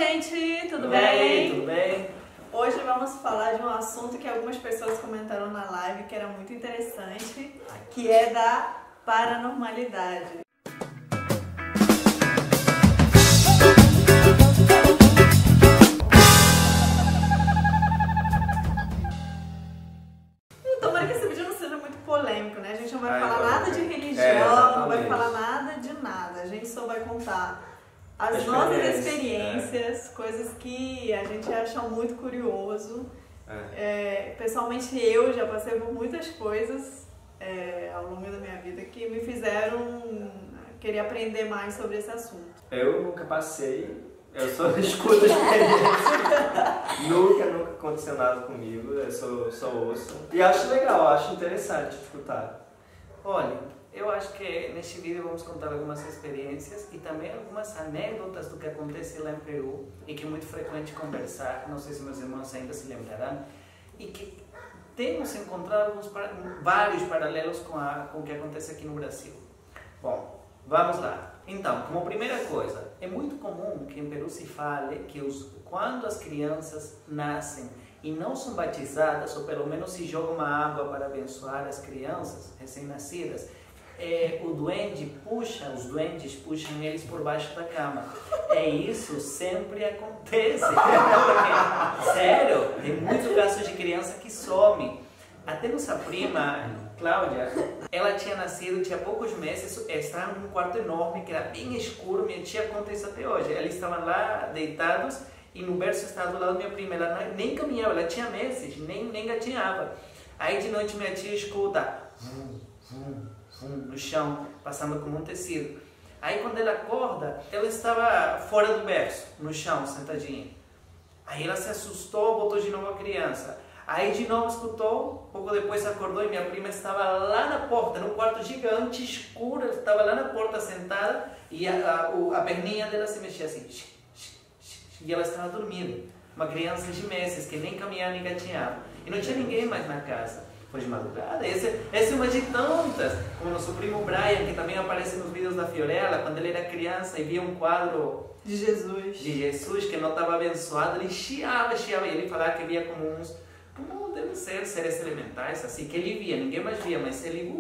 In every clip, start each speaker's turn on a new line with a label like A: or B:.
A: gente! Tudo
B: E
A: bem?
B: aí, tudo bem?
A: Hoje vamos falar de um assunto que algumas pessoas comentaram na live que era muito interessante, que é da paranormalidade. Tomara que esse vídeo não seja muito polêmico, né? A gente não vai falar nada de religião, não vai falar nada de nada. A gente só vai contar as nossas experiências, coisas que a gente acha muito curioso. Pessoalmente eu já passei por muitas coisas ao longo da minha vida que me fizeram querer aprender mais sobre esse assunto.
B: Eu nunca passei, eu só escuto experiência. nunca aconteceu nada comigo, eu só ouço. E acho legal, acho interessante escutar.
C: Olha, eu acho que neste vídeo vamos contar algumas experiências e também algumas anedotas do que acontece lá em Peru e que é muito frequente conversar, não sei se meus irmãos ainda se lembrarão, e que temos encontrado vários paralelos com o que acontece aqui no Brasil. Bom, vamos lá. Então, como primeira coisa, é muito comum que em Peru se fale que quando as crianças nascem e não são batizadas, ou pelo menos se joga uma água para abençoar as crianças recém-nascidas, os duendes puxam eles por baixo da cama. Isso sempre acontece. Sério, tem muitos casos de criança que some. Até nossa prima, Cláudia, ela tinha nascido, tinha poucos meses, estava num quarto enorme, que era bem escuro, minha tia conta isso até hoje. Eles estavam lá deitados e no berço estava do lado da minha prima, ela nem caminhava, ela tinha meses, nem gatinhava. Aí de noite minha tia escuta no chão, passando como um tecido. Aí quando ela acorda, ela estava fora do berço, no chão, sentadinha. Aí ela se assustou, botou de novo a criança. Aí de novo escutou, pouco depois acordou e minha prima estava lá na porta, num quarto gigante, escuro, ela estava lá na porta sentada e a perninha dela se mexia assim. E ela estava dormindo. Uma criança de meses, que nem caminhava nem gatinhava. E não tinha ninguém mais na casa. Foi de madrugada. Essa é uma de tantas. Como nosso primo Brian, que também aparece nos vídeos da Fiorella, quando ele era criança e via um quadro
A: de Jesus
C: que não estava abençoado, ele chiava. E ele falava que via como devem ser seres elementais, assim, que ele via. Ninguém mais via, mas ele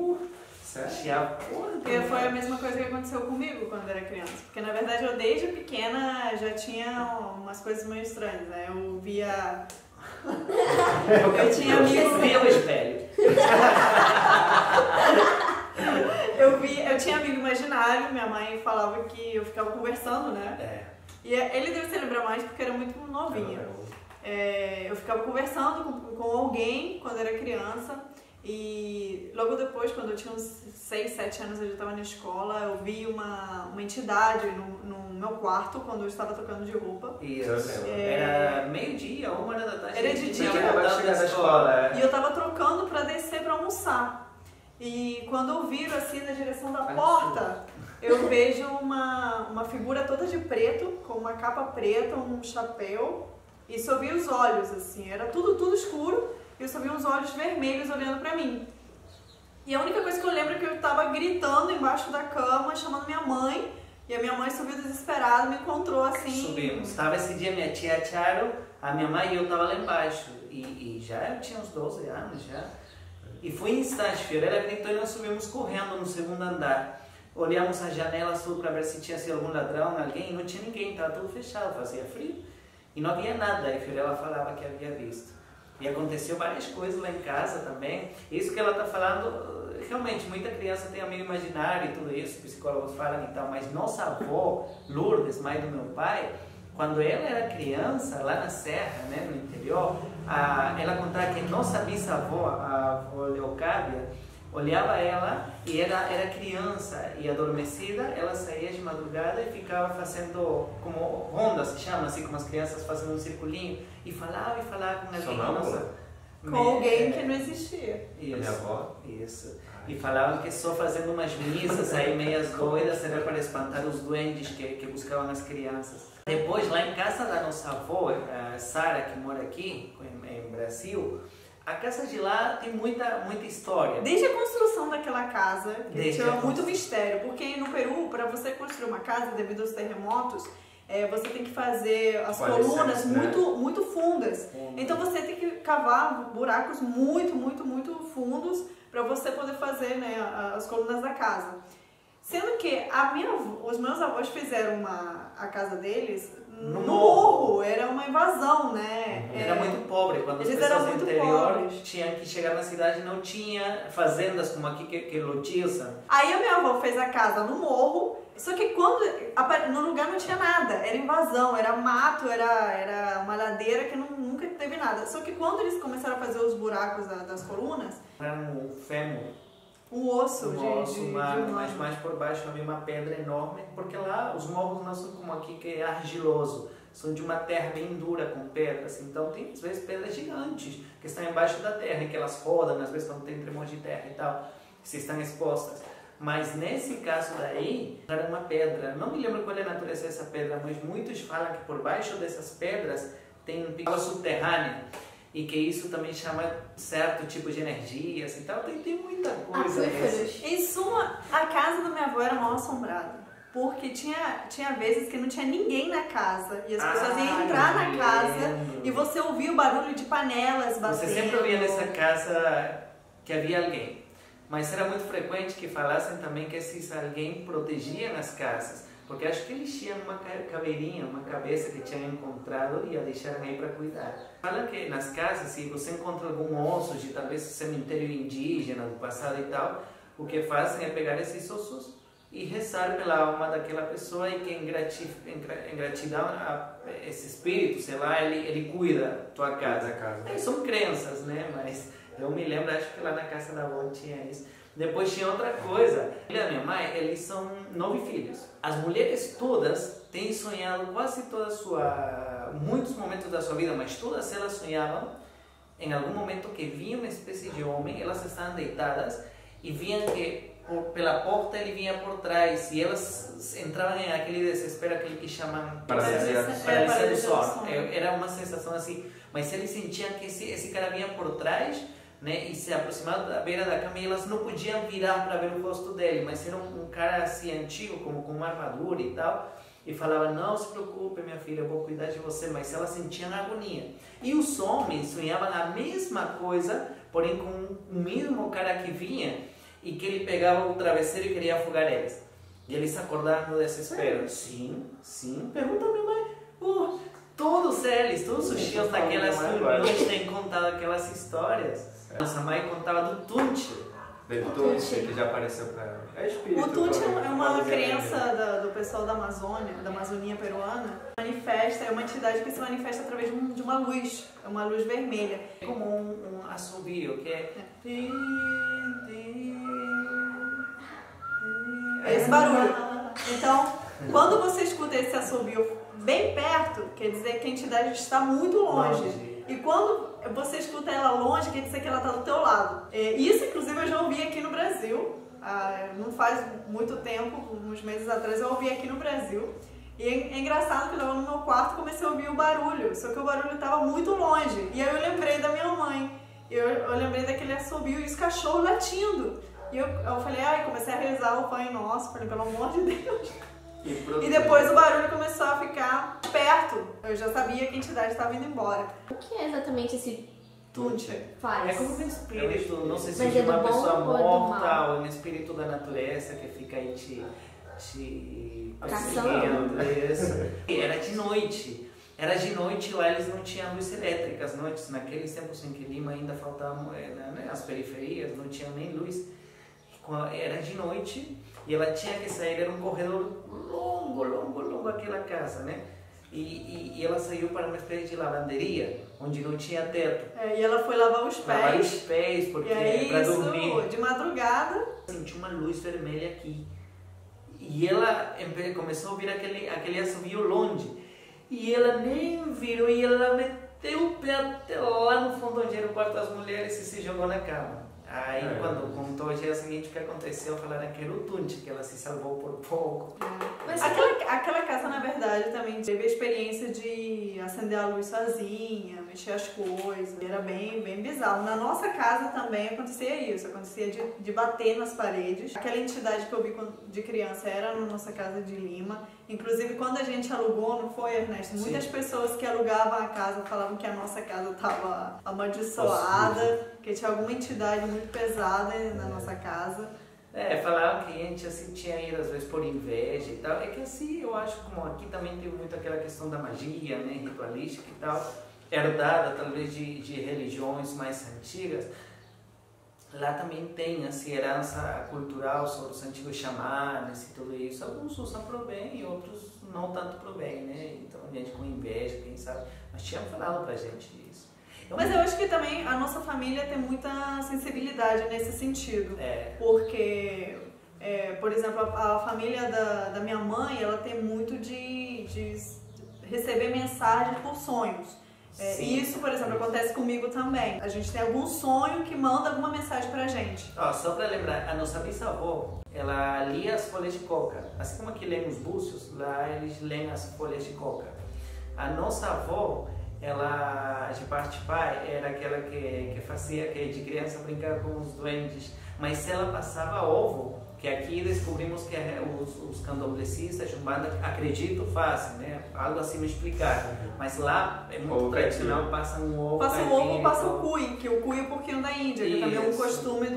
C: chiava.
A: Porque foi a mesma coisa que aconteceu comigo quando era criança. Porque na verdade eu desde pequena já tinha umas coisas meio estranhas, né? Eu via... Eu tinha amigos...
C: Via o espelho.
A: Eu tinha amigo imaginário, minha mãe falava que eu ficava conversando, né? E ele deve se lembrar mais porque era muito novinha. Eu ficava conversando com alguém quando era criança e logo depois, quando eu tinha uns 6, 7 anos, eu já estava na escola, eu vi uma entidade no meu quarto quando eu estava trocando de roupa.
C: Isso. Era meio-dia, 1h da tarde.
A: Era de dia.
C: Da escola.
A: E eu estava trocando para descer para almoçar. E quando eu viro assim na direção da porta, eu vejo uma figura toda de preto, com uma capa preta, um chapéu. E só vi os olhos, assim, era tudo escuro, e eu só vi uns olhos vermelhos olhando pra mim. E a única coisa que eu lembro é que eu tava gritando embaixo da cama, chamando minha mãe, e a minha mãe subiu desesperada, me encontrou assim.
C: Subimos. Estava esse dia minha tia Charo, a minha mãe e eu tava lá embaixo. E já eu tinha uns 12 anos já. E foi em instante, Fiorella gritou e nós subimos correndo no segundo andar. Olhamos a janela sul para ver se tinha sido algum ladrão, alguém, e não tinha ninguém, estava tudo fechado, fazia frio. E não havia nada, e Fiorella falava que havia visto. E aconteceu várias coisas lá em casa também. Isso que ela está falando, realmente, muita criança tem amigo imaginário e tudo isso, psicólogos falam e tal, mas nossa avó, Lourdes, mãe do meu pai, quando ela era criança, lá na serra, né, no interior, ela contava que nossa bisavó, a avó Leocádia, olhava ela e era criança e adormecida, ela saía de madrugada e ficava fazendo como ronda, se chama assim, como as crianças fazendo um circulinho, e falava com alguém.
A: Com alguém que não existia.
C: Isso.
B: Minha avó?
C: Isso. E falavam que só fazendo umas missas aí meias doidas era para espantar os duendes que buscavam as crianças. Depois, lá em casa da nossa avó, a Sara, que mora aqui em Brasil, a casa de lá tem muita história.
A: Desde a construção daquela casa, que tinha muito mistério, porque no Peru, para você construir uma casa, devido aos terremotos, você tem que fazer as
B: Com
A: colunas
B: alicerce, né?
A: muito fundas. Então você tem que cavar buracos muito fundos para você poder fazer, né, as colunas da casa. Sendo que os meus avós fizeram a casa deles no morro, era uma invasão, né?
C: Era muito pobre, quando as
A: Eles
C: pessoas
A: eram
C: do
A: muito
C: interior
A: pobres.
C: tinham que chegar na cidade, não tinha fazendas como aqui que lotiçam.
A: Aí a minha avó fez a casa no morro, só que no lugar não tinha nada, era invasão, era mato, era uma ladeira que nunca teve nada. Só que quando eles começaram a fazer os buracos das colunas,
C: Era um fêmur,
A: um osso
C: de
A: humano.
C: mas mais por baixo havia uma pedra enorme, porque lá os morros não são como aqui que é argiloso, são de uma terra bem dura com pedras, então tem às vezes pedras gigantes que estão embaixo da terra e que elas rodam às vezes quando tem tremores de terra e tal, que estão expostas. Mas nesse caso daí, era uma pedra, não me lembro qual é a natureza dessa pedra, mas muitos falam que por baixo dessas pedras tem um pico subterrâneo e que isso também chama certo tipo de energias e tal, tem muita coisa.
A: Em suma, a casa da minha avó era mal assombrada, porque tinha vezes que não tinha ninguém na casa e as pessoas iam entrar na casa e você ouvia o barulho de panelas batendo.
C: Você sempre ouvia nessa casa que havia alguém, mas era muito frequente que falassem também que esses alguém protegiam as casas, porque acho que eles tinham uma caveirinha, uma cabeça que tinham encontrado e a deixaram aí para cuidar. Falam que nas casas, se você encontra algum osso de talvez cemitério indígena do passado e tal, o que fazem é pegar esses ossos e rezar pela alma daquela pessoa e que em gratidão a esse espírito, sei lá, ele cuida da tua casa. São crenças, né? Mas eu me lembro, acho que lá na casa da avó tinha isso. Depois tinha outra coisa. A minha mãe, eles são 9 filhos. As mulheres todas têm sonhado quase muitos momentos da sua vida, mas todas elas sonhavam em algum momento que vinha uma espécie de homem, elas estavam deitadas e viam que pela porta ele vinha por trás e elas entravam em aquele desespero, aquele que chamam paralisia do sono. Era uma sensação assim, mas eles sentiam que esse cara vinha por trás, né, e se aproximava da beira da cama e elas não podiam virar para ver o rosto dele, mas era um cara assim antigo, como com uma armadura e tal, e falava: não se preocupe minha filha, eu vou cuidar de você, mas elas sentiam agonia. E os homens sonhavam a mesma coisa, porém com o mesmo cara que vinha e que ele pegava o travesseiro e queria afogar eles. E eles acordaram no desespero. Sim, pergunta a minha mãe. Todos os tios daquelas reuniões têm contado aquelas histórias. Nossa mãe contava do Tunche.
B: Que já apareceu pra ela. É espírito.
A: O Tunche é uma crença do pessoal da Amazônia, da Amazônia peruana. É uma entidade que se manifesta através de uma luz, uma luz vermelha.
C: É como um assobio, que é...
A: Esse barulho. Então, quando você escuta esse assobio bem perto, quer dizer que a entidade está muito longe. E quando você escuta ela longe, quer dizer que ela está do teu lado. Isso, inclusive, eu já ouvi aqui no Brasil. Não faz muito tempo, uns meses atrás, eu ouvi aqui no Brasil. E é engraçado que eu estava no meu quarto e comecei a ouvir o barulho. Só que o barulho estava muito longe. E aí eu lembrei da minha mãe. Eu lembrei daquele assobio e os cachorros latindo. E eu falei, comecei a rezar o Pai Nosso. Falei, pelo amor de Deus. E depois o barulho começou a ficar perto. Eu já sabia que a entidade estava indo embora.
D: O que é exatamente esse Tunche faz?
C: É como um espírito, não sei se
D: Mas
C: é
D: é do
C: uma
D: bom
C: pessoa
D: ou é do
C: morta
D: mal?
C: ou um espírito da natureza que fica aí te
D: caçando.
C: Isso. Era de noite. Era de noite, lá eles não tinham luz elétrica às noites. Naqueles tempos em que Lima ainda faltavam, né, as periferias, não tinham nem luz. Era de noite e ela tinha que sair, era um corredor longo aquela casa, né? E ela saiu para uma espécie de lavanderia, onde não tinha teto.
A: E ela foi lavar os pés.
C: Porque
A: e aí,
C: para dormir.
A: De madrugada.
C: Sentiu uma luz vermelha aqui. E ela começou a ouvir aquele assobio longe. E ela nem virou, e ela meteu o pé até lá no fundo onde era o quarto das mulheres e se jogou na cama. Aí quando contou o dia seguinte o que aconteceu, falaram que era o Tunche, que ela se salvou por pouco.
D: Mas
C: mas
A: Aquela casa, na verdade, também teve a experiência de acender a luz sozinha, mexer as coisas. Era bem, bem bizarro. Na nossa casa também acontecia isso. Acontecia de bater nas paredes. Aquela entidade que eu vi de criança era na nossa casa de Lima. Inclusive, quando a gente alugou, não foi, Ernesto?
C: Sim.
A: Muitas pessoas que alugavam a casa falavam que a nossa casa estava amaldiçoada, que tinha alguma entidade muito pesada na nossa casa.
C: Falaram que a gente assim, tinha ido às vezes por inveja e tal. É que assim, eu acho como aqui também tem muito aquela questão da magia, né, ritualística e tal, herdada talvez de religiões mais antigas. Lá também tem assim, herança cultural sobre os antigos xamanes e tudo isso. Alguns usam para o bem e outros não tanto para o bem, né? Então a gente com inveja, quem sabe. Mas tinham falado pra gente isso.
A: Mas eu acho que também a nossa família tem muita sensibilidade nesse sentido. Porque, por exemplo, a família da minha mãe, ela tem muito de receber mensagens por sonhos. E isso, por exemplo, acontece comigo também. A gente tem algum sonho que manda alguma mensagem pra gente.
C: Só pra lembrar, a nossa bisavó, ela lia as folhas de coca. Assim como aqui leem os búzios, lá eles leem as folhas de coca. A nossa avó, ela, de parte de pai, era aquela que fazia, que de criança brincava com os duendes, mas ela passava ovo, que aqui descobrimos que os candomblecistas, Umbanda, acredito, fazem, né? Algo assim me explicar. Mas lá é muito tradicional, passa um ovo.
A: Passa um ovo, passa o cuy, que o cuy é um pouquinho da Índia, que também é um costume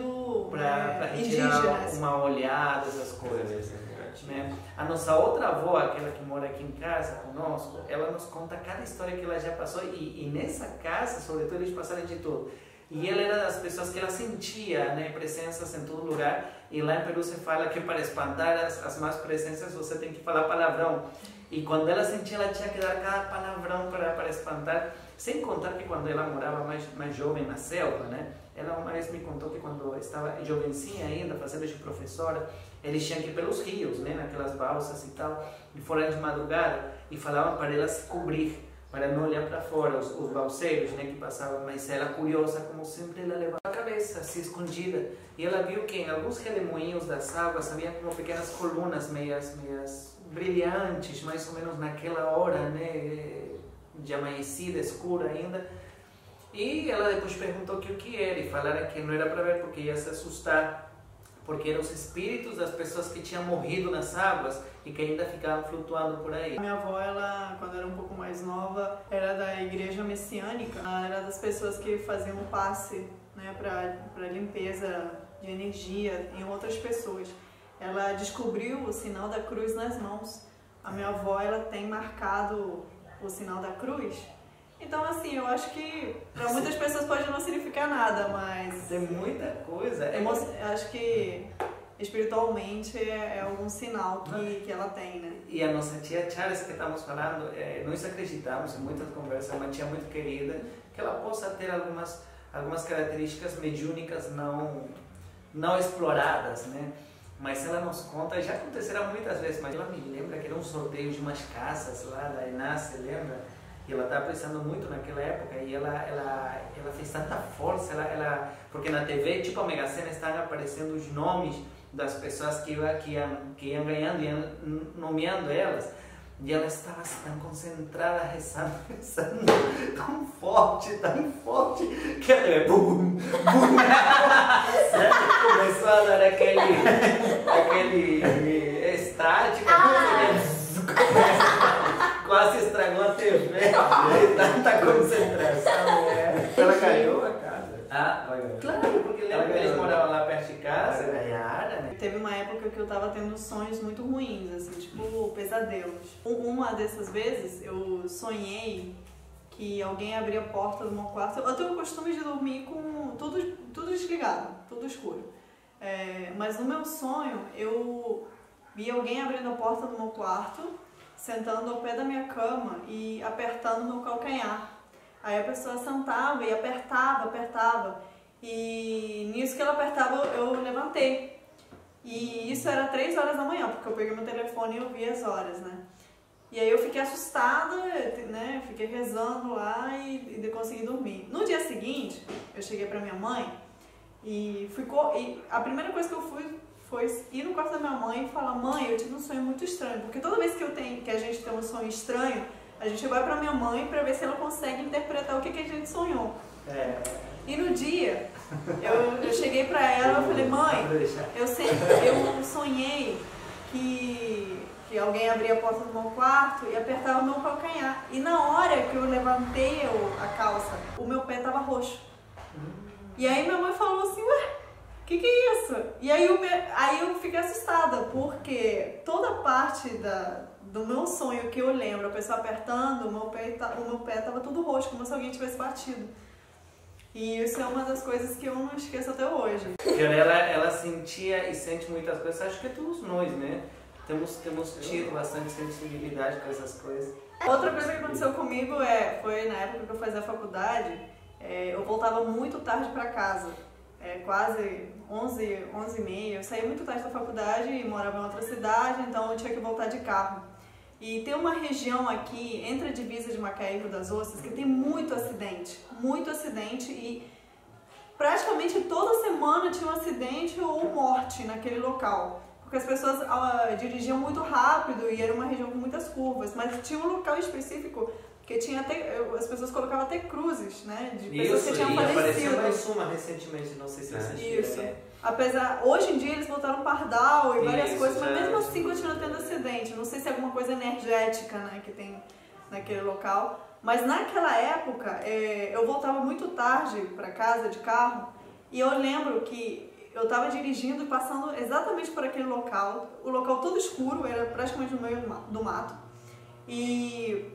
C: pra
A: indígena.
C: Uma olhada, essas coisas. Né? A nossa outra avó, aquela que mora aqui em casa conosco, ela nos conta cada história que ela já passou e nessa casa, sobretudo, eles passaram de tudo. E ela era das pessoas que ela sentia, né, presenças em todo lugar. E lá em Peru se fala que para espantar as más presenças você tem que falar palavrão. E quando ela sentia, ela tinha que dar cada palavrão para espantar. Sem contar que quando ela morava mais jovem na selva, né? Ela uma vez me contou que quando estava jovencinha ainda, fazendo de professora, eles tinham que ir pelos rios, né? Naquelas balsas e tal, e foram de madrugada e falavam para ela se cobrir, para não olhar para fora, os balseiros, né, que passavam, mas ela curiosa, como sempre, ela levava a cabeça, assim, escondida, e ela viu que em alguns redemoinhos das águas havia como pequenas colunas meias brilhantes, mais ou menos naquela hora, né, de amanhecida, escura ainda, e ela depois perguntou que o que era, e falaram que não era para ver porque ia se assustar, porque eram os espíritos das pessoas que tinham morrido nas águas e que ainda ficavam flutuando por aí.
A: A minha avó, ela, quando era um pouco mais nova, era da igreja messiânica. Ela era das pessoas que faziam um passe, né, para limpeza de energia em outras pessoas. Ela descobriu o sinal da cruz nas mãos. A minha avó, ela tem marcado o sinal da cruz. Então, assim, eu acho que para muitas pessoas pode não significar nada, mas...
C: Tem muita coisa.
A: Eu acho que espiritualmente é algum sinal que ela tem, né?
C: E a nossa tia Charles, que estamos falando, nós acreditamos em muitas conversas, uma tia muito querida, que ela possa ter algumas características mediúnicas não exploradas, né? Mas ela nos conta, já aconteceram muitas vezes, mas ela me lembra que era um sorteio de umas casas lá da Enácia, lembra? E ela estava precisando muito naquela época e ela fez tanta força, porque na TV, tipo a Mega Sena, estavam aparecendo os nomes das pessoas que iam ganhando, iam nomeando elas. E ela estava assim, tão concentrada, rezando, tão forte, que ela bum, bum, começou a dar aquele estático, quase estragou a TV, de tanta concentração.
B: Ela ganhou a casa.
C: Claro, porque lembra que eles moravam lá perto de casa, ganharam, né?
A: Teve uma época que eu tava tendo sonhos muito ruins, assim, tipo pesadelos. Uma dessas vezes eu sonhei que alguém abria a porta do meu quarto. Eu tenho o costume de dormir com tudo desligado, tudo escuro. Mas no meu sonho eu vi alguém abrindo a porta do meu quarto, sentando ao pé da minha cama e apertando meu calcanhar. Aí a pessoa sentava e apertava. E nisso que ela apertava eu levantei. E isso era 3 horas da manhã, porque eu peguei meu telefone e eu vi as horas, né? E aí eu fiquei assustada, né? Fiquei rezando lá e consegui dormir. No dia seguinte, eu cheguei pra minha mãe e a primeira coisa que eu foi ir no quarto da minha mãe e falar: mãe, eu tive um sonho muito estranho. Porque toda vez que a gente tem um sonho estranho, a gente vai pra minha mãe pra ver se ela consegue interpretar o que a gente sonhou. E no dia, eu cheguei pra ela e falei: mãe, eu sonhei que alguém abria a porta do meu quarto e apertava o meu calcanhar. E na hora que eu levantei a calça, o meu pé tava roxo. E aí minha mãe falou assim: ué, que é isso? E aí eu fiquei assustada, porque toda parte do meu sonho que eu lembro, a pessoa apertando, o meu pé tava tudo roxo, como se alguém tivesse batido. E isso é uma das coisas que eu não esqueço até hoje.
C: Ela sentia e sente muitas coisas, acho que todos nós, né? Temos tido bastante sensibilidade com essas coisas.
A: Outra coisa que aconteceu comigo foi na época que eu fazia faculdade, eu voltava muito tarde para casa, quase 11h30, eu saía muito tarde da faculdade e morava em outra cidade, então eu tinha que voltar de carro. E tem uma região aqui, entre a divisa de Macaé e Rio das Ostras, que tem muito acidente e praticamente toda semana tinha um acidente ou morte naquele local. Porque as pessoas dirigiam muito rápido e era uma região com muitas curvas, mas tinha um local específico que tinha as pessoas colocavam até cruzes, né, de pessoas que tinham falecido.
C: Apareceu mais uma recentemente, não sei se você assistiu.
A: Isso. Hoje em dia eles botaram pardal e várias coisas, mas mesmo assim continua tendo acidente. Não sei se é alguma coisa energética, né, que tem naquele local. Mas naquela época, eu voltava muito tarde para casa de carro e eu lembro que eu estava dirigindo e passando exatamente por aquele local, o local todo escuro, era praticamente no meio do mato. E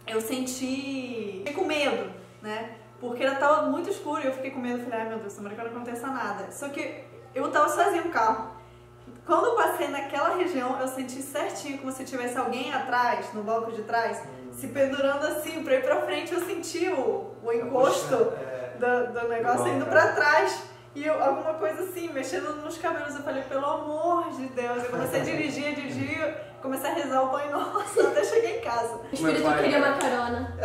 A: eu fiquei com medo, né? Porque estava muito escuro e eu fiquei com medo, falei: ai meu Deus, tomara que não aconteça nada. Só que eu estava sozinha no carro. Quando eu passei naquela região, eu senti certinho, como se tivesse alguém atrás, no banco de trás, se pendurando assim, pra ir pra frente. Eu senti o encosto do negócio indo pra trás. E alguma coisa assim, mexendo nos cabelos. Eu falei: pelo amor de Deus. Eu comecei a dirigir, comecei a rezar o Pai Nosso até chegar em casa.
D: O espírito queria uma carona.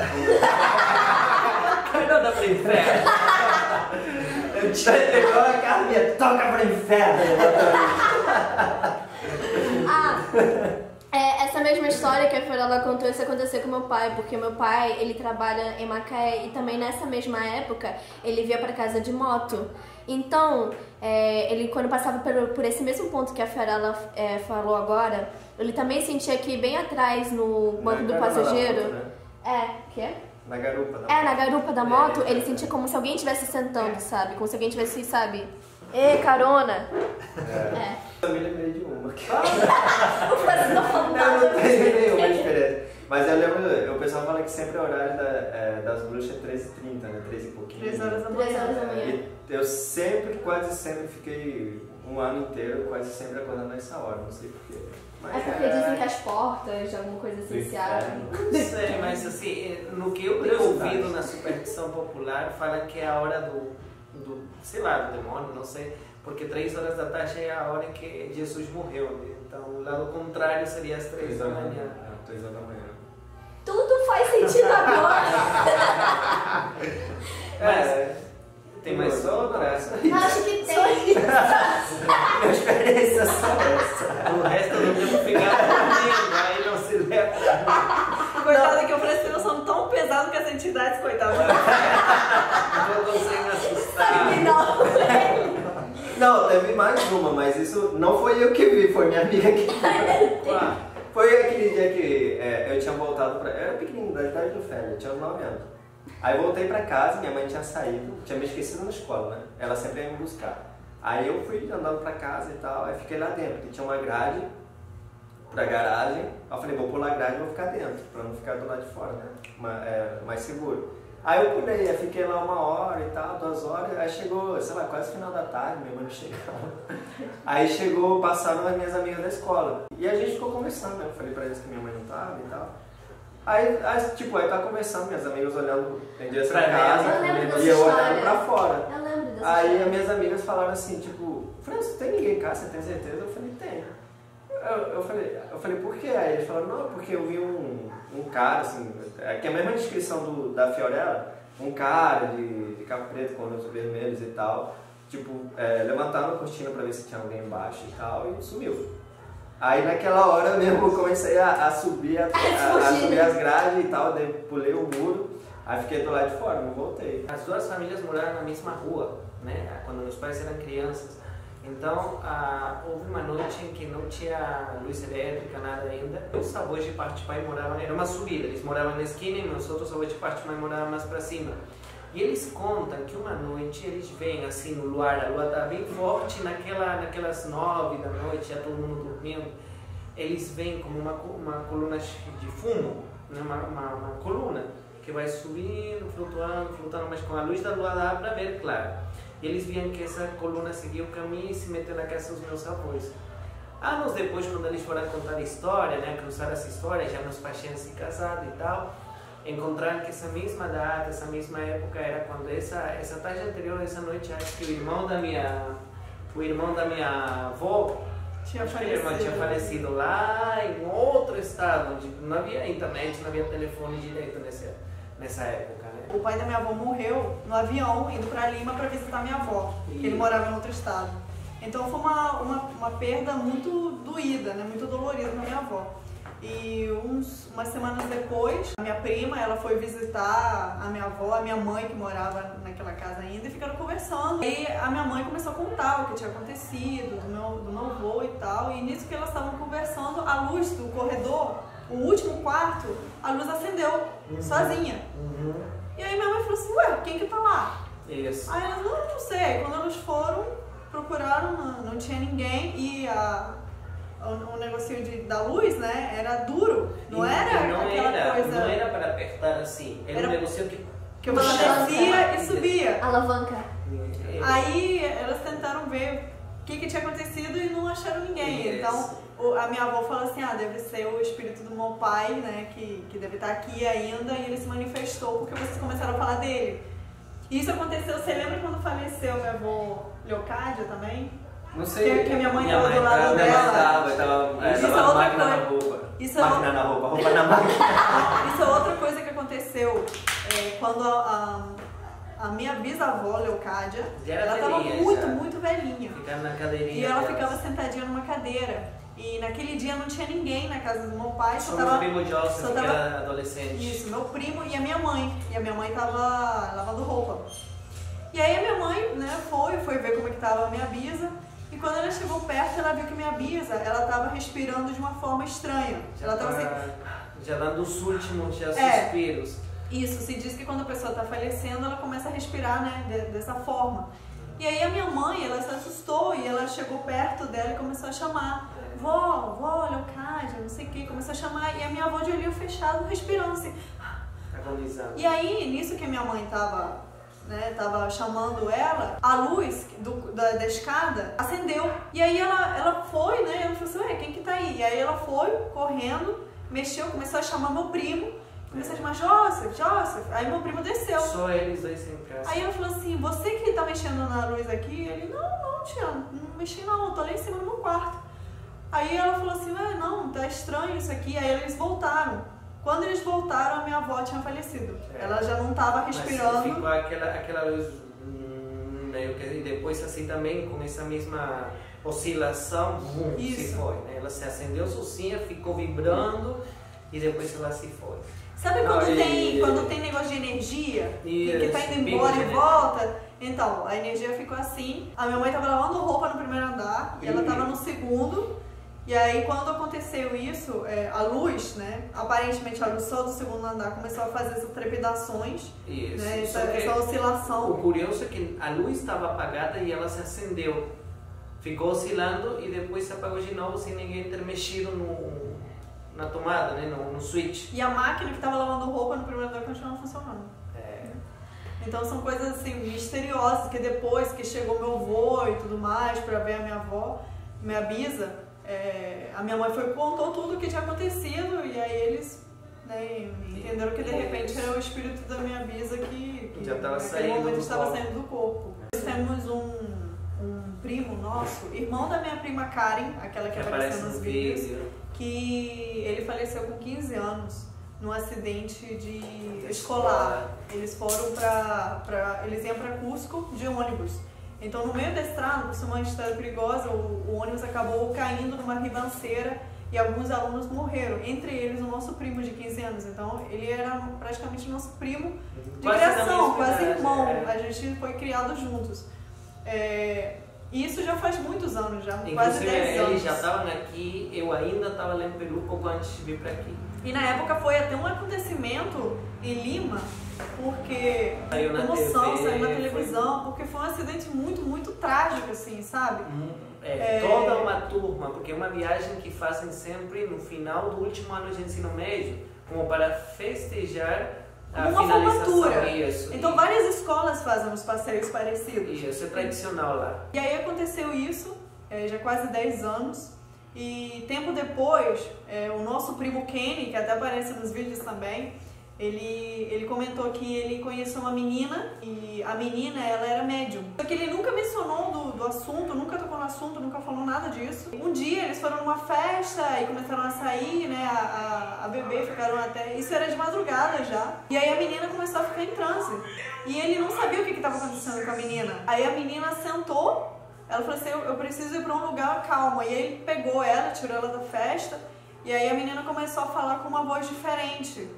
C: Carona pro inferno.
B: Eu te pegou a Carminha, toca pro inferno.
D: Essa mesma história que a Fiorella contou, isso aconteceu com meu pai, porque meu pai, ele trabalha em Macaé e também nessa mesma época ele via pra casa de moto. Então, ele quando passava por esse mesmo ponto que a Fiorella falou agora, ele também sentia que bem atrás no banco do passageiro...
B: Moto, né? Na garupa da moto.
D: Na garupa da moto, ele sentia como se alguém estivesse sentando, sabe? Como se alguém estivesse, sabe? Carona!
B: Eu me lembrei de uma.
D: Você tá falando
B: Eu
D: nada.
B: não tenho nenhuma diferença. Mas eu lembro, o pessoal fala que sempre o horário das bruxas é 13h30, né? 13 e pouquinho.
A: 3 horas da
D: 3 horas da
A: manhã.
D: manhã.
B: E eu quase sempre fiquei um ano inteiro, quase sempre acordando nessa hora, não sei porquê.
D: É porque dizem que as portas, alguma coisa assim, se abrem.
C: Não sei, mas assim, no que eu tenho ouvido na superstição popular, fala que é a hora sei lá, do demônio, não sei, porque 3 horas da tarde é a hora em que Jesus morreu, né? Então o lado contrário seria as 3 da manhã.
B: 3 horas da manhã.
D: Tudo faz sentido agora.
C: Mas tem mais outras?
D: Acho que tem.
B: Minha experiência só essa.
C: O resto do tempo ficar dormindo, aí não se lembra.
A: Coitada, que eu prestei um sono tão pesado que as entidades, coitada.
C: Não consigo assustar.
B: Não, teve mais uma, mas isso não foi eu que vi, foi minha amiga que viu. Foi aquele dia que eu tinha voltado pra... Eu era pequenininho, da idade do Félix, eu tinha uns 9 anos. Aí eu voltei pra casa, minha mãe tinha saído, tinha me esquecido na escola, né? Ela sempre ia me buscar. Aí eu fui andando pra casa e tal, aí fiquei lá dentro, porque tinha uma grade pra garagem. Aí eu falei: vou pular a grade e vou ficar dentro, pra não ficar do lado de fora, né? Mais seguro. Aí eu pulei, eu fiquei lá 1 hora e tal, 2 horas, aí chegou, sei lá, quase final da tarde, minha mãe não chegava. Aí passaram as minhas amigas da escola. E a gente ficou conversando, né? Eu falei pra eles que minha mãe não tava e tal. Aí tava conversando, minhas amigas olhando em direção à casa, e eu olhando pra fora.
D: Eu lembro dessa
B: Aí
D: história.
B: as minhas amigas falaram assim, tipo: França, tem ninguém em casa, você tem certeza? Eu falei: tem. Eu falei: por quê? Aí eles falaram: não, porque eu vi um cara, assim, que é a mesma descrição da Fiorella, um cara de cabo preto com olhos vermelhos e tal, tipo, levantando a cortina pra ver se tinha alguém embaixo e tal, e sumiu. Aí naquela hora mesmo eu comecei a subir, a subir as grades e tal, daí pulei o muro, aí fiquei do lado de fora, não voltei.
C: As duas famílias moraram na mesma rua, né? Quando meus pais eram crianças. Então, houve uma noite em que não tinha luz elétrica, nada ainda. Meus avós de parte de pai moravam, era uma subida, eles moravam na esquina e meus outros avós de parte de mãe moravam mais para cima. E eles contam que uma noite eles veem assim no luar, a lua está bem forte, naquelas 9 da noite, já todo mundo dormindo. Eles veem como uma coluna de fumo, né? uma coluna que vai subindo, flutuando, mas com a luz da lua dá para ver, claro. E eles viam que essa coluna seguia o caminho e se meteu na casa dos meus avós. Anos depois, quando eles foram contar a história, né, cruzar essa história, já meus pais tinham se casado e tal, encontraram que essa mesma data, essa mesma época era quando essa tarde anterior, essa noite, acho que o irmão da minha avó tinha falecido lá em outro estado, onde não havia internet, não havia telefone direito nessa época, né?
A: O pai da minha avó morreu no avião, indo para Lima para visitar minha avó, que ele morava em outro estado. Então foi uma perda muito doída, né? Muito dolorida para minha avó. E umas semanas depois, a minha prima, ela foi visitar a minha avó, a minha mãe que morava naquela casa ainda, e ficaram conversando. E a minha mãe começou a contar o que tinha acontecido, do meu avô e tal. E nisso que elas estavam conversando, a luz do corredor, o último quarto, a luz acendeu, sozinha. E aí minha mãe falou assim, ué, quem que tá lá?
C: Isso.
A: Aí elas, não sei. Quando elas foram, procuraram, não tinha ninguém. E o negocinho da luz, né, era duro, não era aquela coisa...
C: Não era para apertar assim, era um negocinho que
A: eu descia e subia.
D: Alavanca.
A: Aí elas tentaram ver o que tinha acontecido e não acharam ninguém. Então a minha avó falou assim, deve ser o espírito do meu pai, né, que deve estar aqui ainda, e ele se manifestou porque vocês começaram a falar dele. Isso aconteceu, você lembra quando faleceu minha avó Leocádia também?
B: Não sei.
A: Que a minha mãe estava do lado dela.
B: Tava máquina na roupa. Máquina na roupa, roupa na máquina.
A: Isso é outra coisa que aconteceu quando a minha bisavó, Leocádia, ela estava muito velhinha.
C: Ficava na cadeirinha.
A: E ela ficava sentadinha numa cadeira. E naquele dia não tinha ninguém na casa do meu pai.
C: Só meu primo Joseph, que era adolescente.
A: Isso, meu primo e a minha mãe. E a minha mãe estava lavando roupa. E aí a minha mãe, né, foi ver como é que estava a minha bisa. E quando ela chegou perto, ela viu que minha bisa, ela estava respirando de uma forma estranha. Ela estava assim...
C: Já dando os últimos suspiros.
A: Isso, se diz que quando a pessoa está falecendo, ela começa a respirar, né, dessa forma. E aí a minha mãe, ela se assustou e ela chegou perto dela e começou a chamar. Vó, Leocádia, não sei o que, começou a chamar. E a minha avó de olhinho fechado, respirando assim.
C: Agonizando.
A: E aí, nisso que a minha mãe tava chamando ela, a luz da escada acendeu. E aí ela foi, né? Ela falou assim, ué, quem que tá aí? E aí ela foi correndo, mexeu, começou a chamar meu primo. Começou a chamar Joseph. Aí meu primo desceu.
C: Só eles dois sem casa.
A: Aí ela falou assim, você que tá mexendo na luz aqui? Ele, não, tia, não mexi não, eu tô lá em cima no meu quarto. Aí ela falou assim, ué, não, tá estranho isso aqui. Aí eles voltaram. Quando eles voltaram, a minha avó tinha falecido. Ela já não estava respirando.
C: Mas ficou aquela luz meio que depois assim também, com essa mesma oscilação, se foi. Né? Ela se acendeu sozinha, ficou vibrando e depois ela se foi.
A: Sabe quando tem negócio de energia? Que tá indo embora e volta? Então, a energia ficou assim. A minha mãe estava lavando roupa no primeiro andar e ela estava no segundo. E aí, quando aconteceu isso, a luz, né? Aparentemente a luz só do segundo andar começou a fazer essas trepidações,
C: isso.
A: Né, essa oscilação.
C: O curioso é que a luz estava apagada e ela se acendeu. Ficou oscilando e depois se apagou de novo sem ninguém ter mexido na tomada, né? No switch.
A: E a máquina que estava lavando roupa no primeiro andar continuava funcionando. Então são coisas assim misteriosas, que depois que chegou meu avô e tudo mais para ver a minha avó, minha bisa, a minha mãe contou tudo o que tinha acontecido e aí eles, né, entenderam que de repente era o espírito da minha bisa que
C: já estava
A: saindo do corpo. Nós temos um primo nosso, irmão da minha prima Karen, aquela que apareceu nos vídeos, que ele faleceu com 15 anos num acidente de escolar. Eles foram eles iam para Cusco de ônibus. Então, no meio da estrada, por ser uma estrada perigosa, o ônibus acabou caindo numa ribanceira e alguns alunos morreram, entre eles o nosso primo de 15 anos. Então, ele era praticamente nosso primo de criação, quase irmão. A gente foi criado juntos. E isso já faz muitos anos, já quase 10 anos.
C: Eles já estavam aqui, eu ainda estava lá em Peru pouco antes de vir para aqui.
A: E na época foi até um acontecimento em Lima, porque saiu na televisão, porque foi um acidente muito, muito trágico, assim, sabe?
C: Toda uma turma, porque é uma viagem que fazem sempre no final do último ano de ensino médio, como para festejar a finalização. Isso.
A: Então várias escolas fazem uns passeios parecidos.
C: Isso é tradicional lá.
A: E aí aconteceu isso, já quase 10 anos. E tempo depois, o nosso primo Kenny, que até aparece nos vídeos também, ele comentou que ele conheceu uma menina e a menina, ela era médium. Só que ele nunca mencionou do assunto, nunca tocou no assunto, nunca falou nada disso. Um dia eles foram numa festa e começaram a sair, né, a beber, ficaram até... Isso era de madrugada já. E aí a menina começou a ficar em transe. E ele não sabia o que estava acontecendo com a menina. Aí a menina sentou, ela falou assim, eu preciso ir para um lugar calmo. E aí ele pegou ela, tirou ela da festa. E aí a menina começou a falar com uma voz diferente.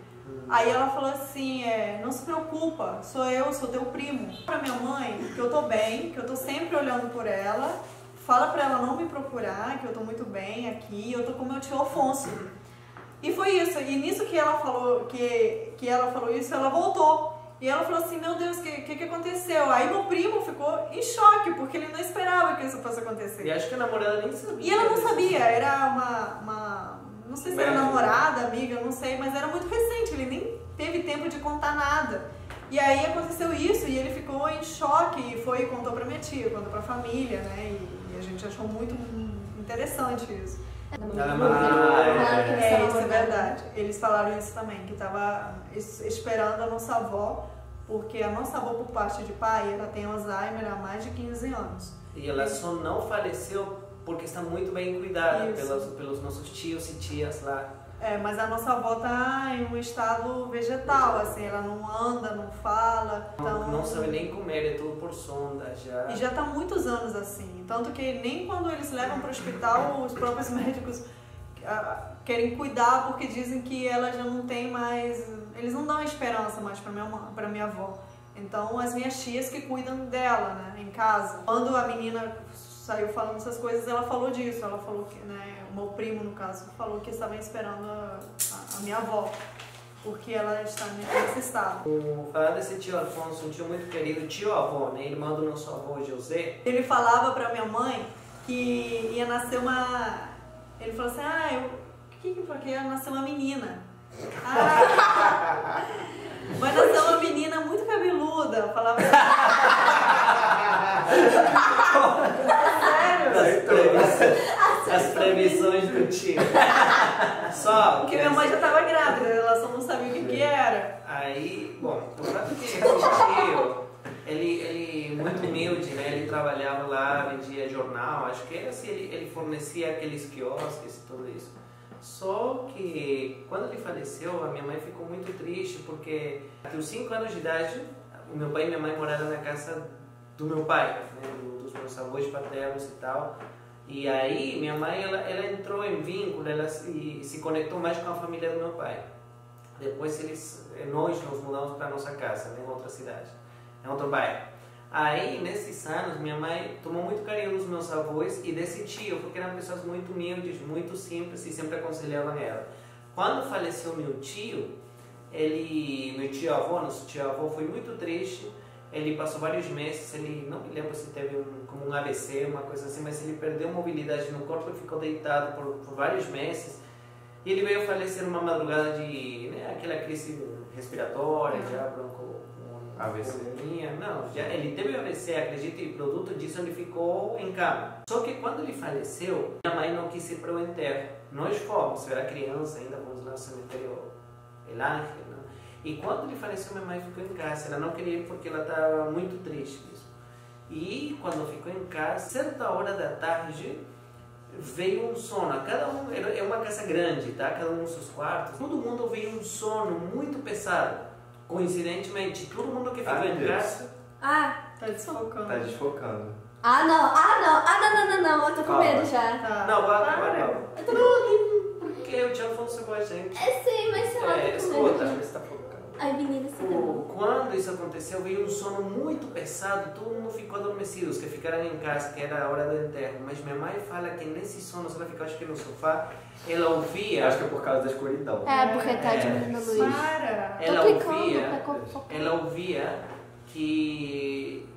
A: Aí ela falou assim, não se preocupa, sou eu, sou teu primo. Pra minha mãe, que eu tô bem, que eu tô sempre olhando por ela. Fala pra ela não me procurar, que eu tô muito bem aqui, eu tô com meu tio Afonso. E foi isso, e nisso que ela falou, que ela falou isso, ela voltou. E ela falou assim, meu Deus, o que aconteceu? Aí meu primo ficou em choque, porque ele não esperava que isso fosse acontecer.
C: E acho que a namorada nem sabia.
A: E ela não sabia, era uma não sei se era namorada, amiga, não sei, mas era muito recente, ele nem teve tempo de contar nada. E aí aconteceu isso e ele ficou em choque e foi e contou pra minha tia, contou pra família, né? E a gente achou muito interessante isso. Isso é verdade. Eles falaram isso também, que tava esperando a nossa avó, porque a nossa avó, por parte de pai, ela tem Alzheimer há mais de 15 anos.
C: E ela só não faleceu porque está muito bem cuidada pelos nossos tios e tias lá.
A: Mas a nossa avó tá em um estado vegetal, assim, ela não anda, não fala. Então...
C: Não sabe nem comer, é tudo por sonda já.
A: E já tá há muitos anos assim, tanto que nem quando eles levam para o hospital, os próprios médicos querem cuidar porque dizem que ela já não tem mais, eles não dão esperança mais para minha avó. Então as minhas tias que cuidam dela, né, em casa. Quando a menina saiu falando essas coisas, ela falou disso, ela falou que, né, o meu primo, no caso, falou que estava esperando a minha avó, porque ela está nesse estado.
C: Falando desse tio Afonso, um tio muito querido, tio-avô, né, irmão do nosso avô José.
A: Ele falava pra minha mãe que ia nascer uma... Ele falou assim, que ia nascer uma menina. Vai nascer uma menina muito cabeluda, eu falava assim.
C: As previsões do tio. Só
A: porque minha mãe já estava grávida, ela só não sabia o que era.
C: Aí, bom, o fato que esse tio, ele muito humilde, né? Ele trabalhava lá, vendia jornal, acho que era assim, ele fornecia aqueles quiosques e tudo isso. Só que quando ele faleceu, a minha mãe ficou muito triste porque até os 5 anos de idade, o meu pai e minha mãe moraram na casa do meu pai, né? Dos meus avós paternos e tal. E aí minha mãe ela entrou em vínculo, ela se conectou mais com a família do meu pai. Depois nós nos mudamos para nossa casa, né, em outra cidade, em outro bairro. Aí nesses anos minha mãe tomou muito carinho dos meus avós e desse tio, porque eram pessoas muito humildes, muito simples e sempre aconselhavam ela. Quando faleceu meu tio, meu tio-avô, nosso tio-avô foi muito triste. Ele passou vários meses, ele não me lembro se teve como um AVC, uma coisa assim, mas ele perdeu mobilidade no corpo e ficou deitado por vários meses. E ele veio falecer numa madrugada de, né, aquela crise respiratória, já
B: AVC?
C: Não, ele teve AVC, acredito, e produto disso ele ficou em cama. Só que quando ele faleceu, minha mãe não quis ir para o enterro. Nós fomos, eu era criança ainda, fomos lá no cemitério El Ángel. E quando ele faleceu, minha mãe ficou em casa. Ela não queria ir porque ela estava muito triste mesmo. E quando ficou em casa, certa hora da tarde, veio um sono. Cada um, é uma casa grande, tá? Cada um nos seus quartos. Todo mundo veio um sono muito pesado. Coincidentemente, todo mundo que ficou em casa...
A: Tá desfocando.
B: Tá desfocando.
D: Não, eu tô com
B: Calma.
D: medo já.
A: Tá.
C: Não, vai.
D: Eu tô com medo.
C: Porque o Tiago falou sobre a gente.
D: Sim, mas sei lá, eu tô com
C: Escuta.
D: medo.
B: Você tá focando.
D: Ai, menina, você tá bom.
C: Quando isso aconteceu, veio um sono muito pesado, todo mundo ficou adormecido, os que ficaram em casa, que era a hora do enterro. Mas minha mãe fala que nesse sono, se ela ficava acho que no sofá, ela
B: Eu
C: ouvia.
B: acho que é por causa da escuridão.
D: É, porque tá diminuindo a luz.
A: Para.
C: Ela
D: Tô clicando
C: ouvia,
D: pra focar.
C: ela ouvia que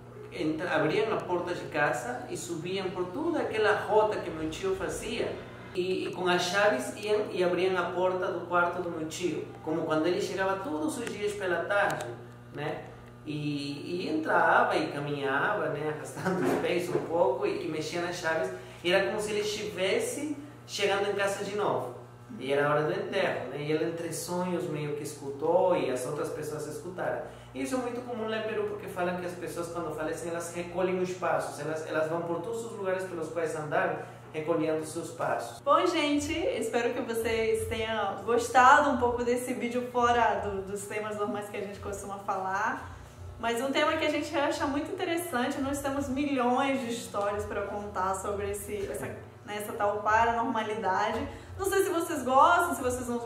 C: abriam a porta de casa e subiam por toda aquela rota que meu tio fazia e com as chaves iam e abriam a porta do quarto do meu tio, como quando ele chegava todos os dias pela tarde, né? E entrava e caminhava, né? Arrastando os pés um pouco e mexia nas chaves. E era como se ele estivesse chegando em casa de novo. E era a hora do enterro, né? E ele entre sonhos meio que escutou e as outras pessoas escutaram. E isso é muito comum lá em Peru, porque falam que as pessoas quando falecem, elas recolhem os passos. Elas vão por todos os lugares pelos quais andaram, recolhendo os seus passos.
A: Bom, gente, espero que vocês tenham gostado um pouco desse vídeo fora dos temas normais que a gente costuma falar. Mas um tema que a gente acha muito interessante, nós temos milhões de histórias para contar sobre essa tal paranormalidade. Não sei se vocês gostam, se vocês não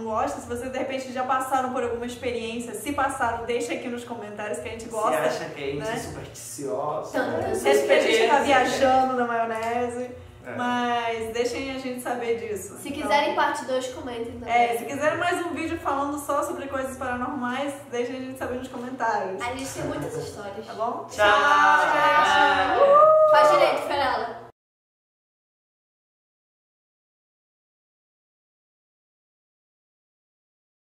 A: gostam, se vocês de repente já passaram por alguma experiência. Se passaram, deixa aqui nos comentários que a gente gosta.
C: Você acha que a gente é supersticiosa?
A: Acho que a gente tá viajando na maionese.
B: É.
A: Mas deixem a gente saber disso.
D: Se quiserem parte 2, comentem também.
A: Se quiserem mais um vídeo falando só sobre coisas paranormais, deixem a gente saber nos comentários.
D: A gente tem muitas histórias.
A: Tá bom?
C: Tchau,
A: gente!
D: Faz direito.